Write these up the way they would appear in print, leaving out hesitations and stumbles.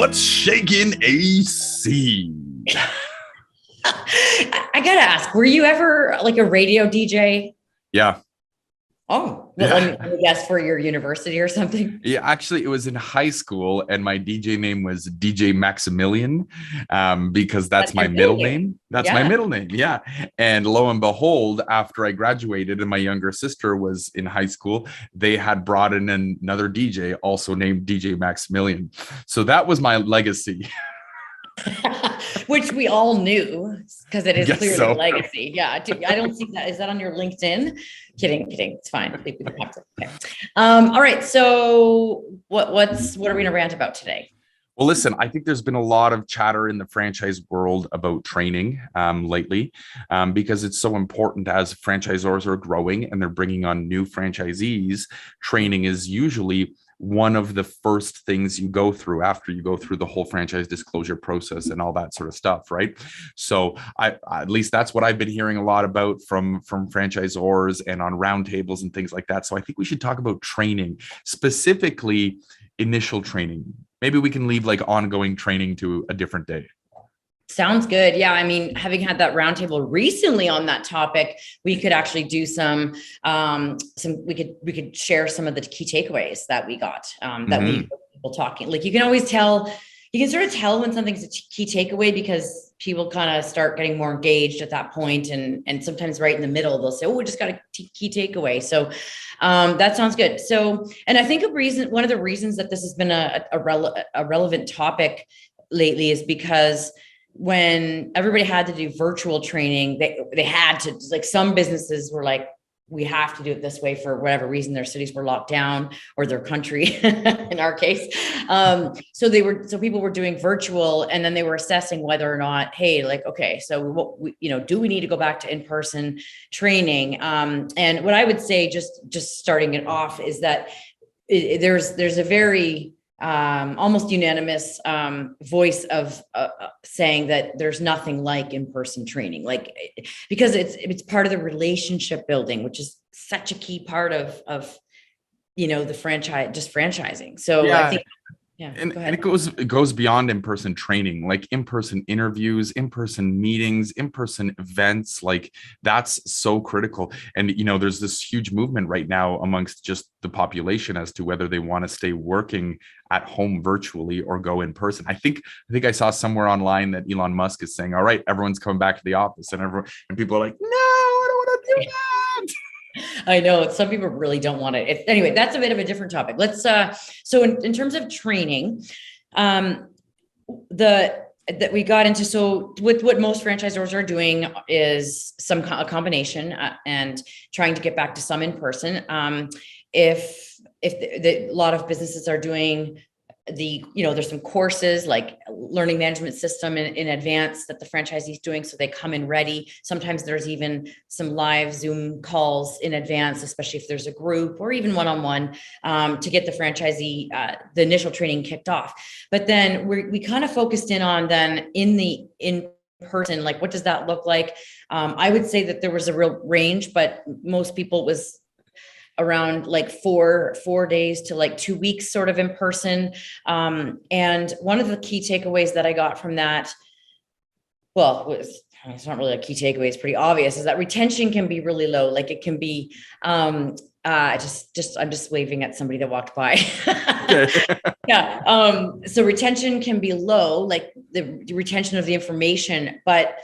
What's shaking AC? I gotta ask, were you ever like a radio DJ? Yeah. Oh, well, Yeah. let me guess, for your university or something. Yeah, actually, it was in high school, and my DJ name was DJ Maximilian, because that's That's my your middle middle name. name. That's my Yeah. middle name. Yeah. And lo and behold, after I graduated and my younger sister was in high school, they had brought in another DJ, also named DJ Maximilian. So that was my legacy. Which we all knew because it I is guess clearly a so. legacy. Yeah. I don't see that. Is that on your LinkedIn? Kidding. It's fine. I think we don't have to. Okay. All right. So what are we gonna rant about today? Well, listen, I think there's been a lot of chatter in the franchise world about training lately, because it's so important as franchisors are growing and they're bringing on new franchisees. Training is usually one of the first things you go through after you go through the whole franchise disclosure process and all that sort of stuff, right? So at least that's what I've been hearing a lot about from franchisors and on roundtables and things like that. So I think we should talk about training, specifically initial training. Maybe we can leave like ongoing training to a different day. Sounds good. Yeah. I mean, having had that roundtable recently on that topic, we could actually do we could share some of the key takeaways that we got, that we people talking. Like you can sort of tell when something's a key takeaway because people kind of start getting more engaged at that point. And sometimes right in the middle, they'll say, oh, we just got a key takeaway. So that sounds good. So, and I think one of the reasons that this has been a relevant topic lately is because when everybody had to do virtual training, they had to, like, some businesses were like, we have to do it this way for whatever reason. Their cities were locked down, or their country in our case. So people were doing virtual, and then they were assessing whether or not, hey, like, okay, so do we need to go back to in-person training? And what I would say, just starting it off, is that there's a very almost unanimous voice of saying that there's nothing like in-person training, like, because it's part of the relationship building, which is such a key part of the franchise, just franchising. So I Yeah. think, yeah, And go ahead. it goes beyond in-person training, like in-person interviews, in-person meetings, in-person events. Like, that's so critical. And there's this huge movement right now amongst just the population as to whether they want to stay working at home virtually or go in person. I think I saw somewhere online that Elon Musk is saying, all right, everyone's coming back to the office, and people are like, no, I don't want to do that. I know some people really don't want it. Anyway, that's a bit of a different topic. Let's so in terms of training, that we got into, so with what most franchisors are doing is a combination, and trying to get back to some in person. If a lot of businesses are doing there's some courses like learning management system in advance that the franchisee is doing, so they come in ready. Sometimes there's even some live Zoom calls in advance, especially if there's a group or even one-on-one, to get the franchisee the initial training kicked off. But then we kind of focused in on then in person, like, what does that look like? I would say that there was a real range, but most people was around like 4 days to like 2 weeks sort of in person. And one of the key takeaways that I got from that, it's not really a key takeaway, it's pretty obvious, is that retention can be really low. Like, it can be, I'm just waving at somebody that walked by. Yeah. So retention can be low, like the retention of the information, but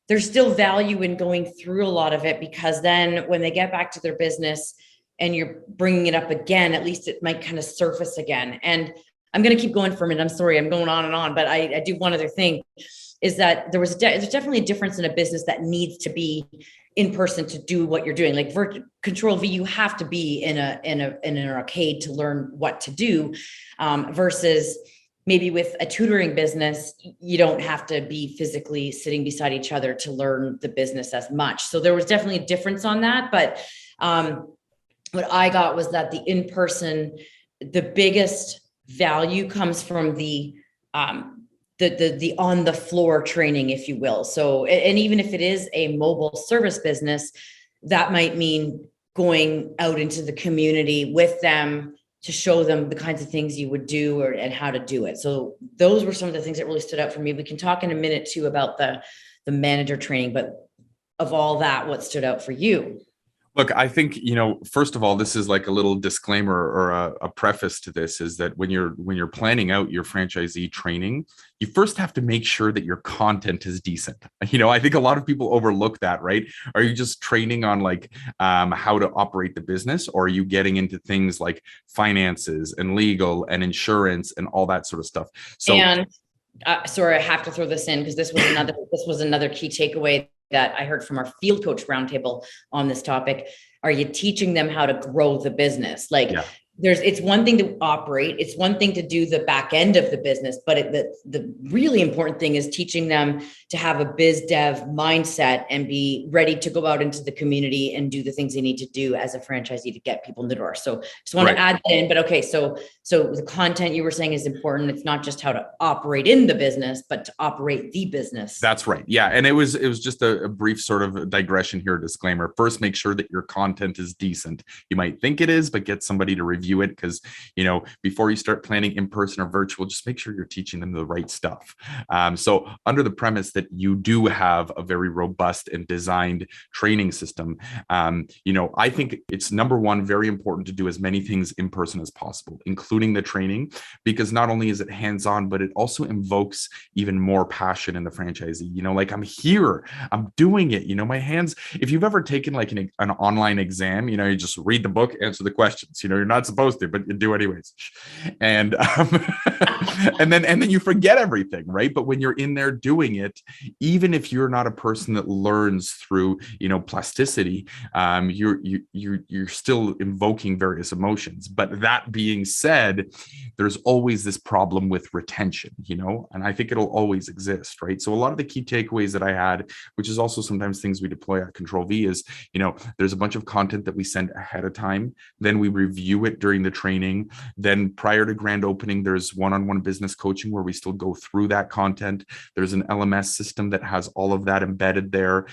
there's still value in going through a lot of it, because then when they get back to their business and you're bringing it up again, at least it might kind of surface again. And I'm going to keep going for a minute. I'm sorry, I'm going on and on, but I do one other thing, is that there's definitely a difference in a business that needs to be in person to do what you're doing. Like Control V, you have to be in an arcade to learn what to do, versus maybe with a tutoring business, you don't have to be physically sitting beside each other to learn the business as much. So there was definitely a difference on that. But what I got was that the in-person, the biggest value comes from the on the floor training, if you will. So, and even if it is a mobile service business, that might mean going out into the community with them, to show them the kinds of things you would do and how to do it. So those were some of the things that really stood out for me. We can talk in a minute too about the manager training, but of all that, what stood out for you? Look, I think, first of all, this is like a little disclaimer or a preface to this, is that when you're planning out your franchisee training, you first have to make sure that your content is decent. I think a lot of people overlook that, right? Are you just training on like how to operate the business, or are you getting into things like finances and legal and insurance and all that sort of stuff? So, and sorry, I have to throw this in because this was another key takeaway that I heard from our field coach roundtable on this topic. Are you teaching them how to grow the business? It's one thing to operate. It's one thing to do the back end of the business, but the really important thing is teaching them to have a biz dev mindset and be ready to go out into the community and do the things they need to do as a franchisee to get people in the door. So just want to add that in, but okay. So the content you were saying is important. It's not just how to operate in the business, but to operate the business. That's right. Yeah. And it was just a brief sort of digression here, disclaimer. First, make sure that your content is decent. You might think it is, but get somebody to review it, because before you start planning in person or virtual, just make sure you're teaching them the right stuff. So under the premise that you do have a very robust and designed training system, I think it's number one, very important to do as many things in person as possible, including the training, because not only is it hands-on, but it also invokes even more passion in the franchisee. Like, I'm here, I'm doing it. My hands, if you've ever taken like an online exam, you just read the book, answer the questions. You're not supposed to, but you do anyways. And and then you forget everything, right? But when you're in there doing it, even if you're not a person that learns through plasticity, you're still invoking various emotions. But that being said, there's always this problem with retention, and I think it'll always exist, right? So a lot of the key takeaways that I had, which is also sometimes things we deploy at Control V, is there's a bunch of content that we send ahead of time, then we review it during the training. Then prior to grand opening, there's one-on-one business coaching where we still go through that content. There's an LMS system that has all of that embedded there.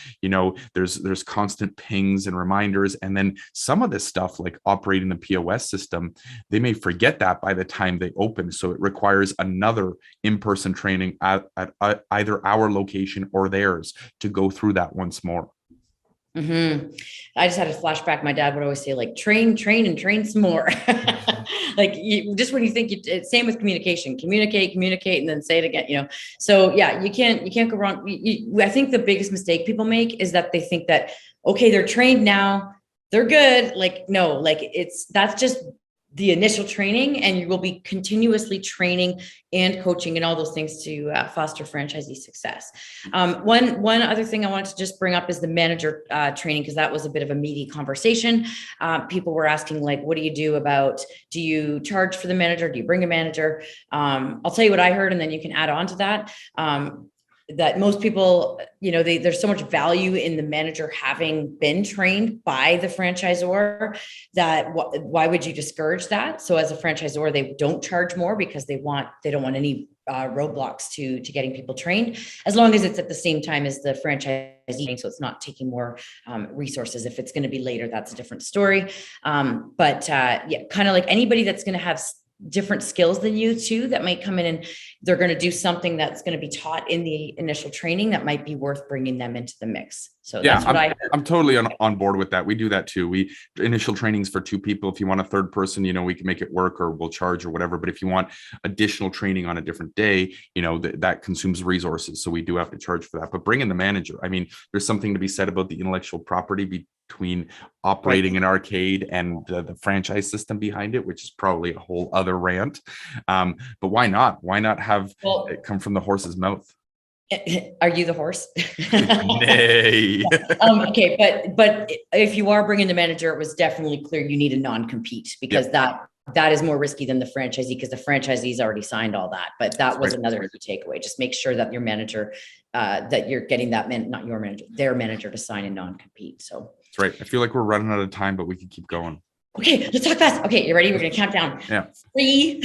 There's constant pings and reminders. And then some of this stuff, like operating the POS system, they may forget that by the time they open. So it requires another in-person training at either our location or theirs to go through that once more. Mm-hmm. I just had a flashback. My dad would always say, like, train, and train some more. Like, just when you think same with communication, communicate, and then say it again, So yeah, you can't go wrong. I think the biggest mistake people make is that they think that, okay, they're trained now, they're good. Like, no, like that's just the initial training, and you will be continuously training and coaching and all those things to foster franchisee success. One other thing I wanted to just bring up is the manager training, because that was a bit of a meaty conversation. People were asking, like, what do you do do you charge for the manager? Do you bring a manager? I'll tell you what I heard, and then you can add on to that. That most people, there's so much value in the manager having been trained by the franchisor that why would you discourage that? So as a franchisor, they don't charge more because they don't want any roadblocks to getting people trained, as long as it's at the same time as the franchisee. So it's not taking more resources. If it's going to be later, that's a different story. But kind of like anybody that's going to have different skills than you too, that might come in and they're going to do something that's going to be taught in the initial training that might be worth bringing them into the mix. So yeah, that's what I'm totally on board with that. We do that too. We initial trainings for 2 people. If you want a third person, we can make it work, or we'll charge or whatever. But if you want additional training on a different day, that consumes resources. So we do have to charge for that. But bring in the manager. I mean, there's something to be said about the intellectual property between operating an arcade and the franchise system behind it, which is probably a whole other rant. But why not? Why not have it come from the horse's mouth? Are you the horse? Nay. Okay, but if you are bringing the manager, it was definitely clear you need a non-compete, because that is more risky than the franchisee, because the franchisee's already signed all that. But that was another key takeaway. Just make sure that your manager, that you're getting not your manager, their manager, to sign a non-compete. So that's right. I feel like we're running out of time, but we can keep going. Okay, let's talk fast. Okay, you ready? We're going to count down. Yeah. 3,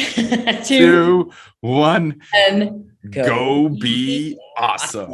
2, 1, and go be awesome.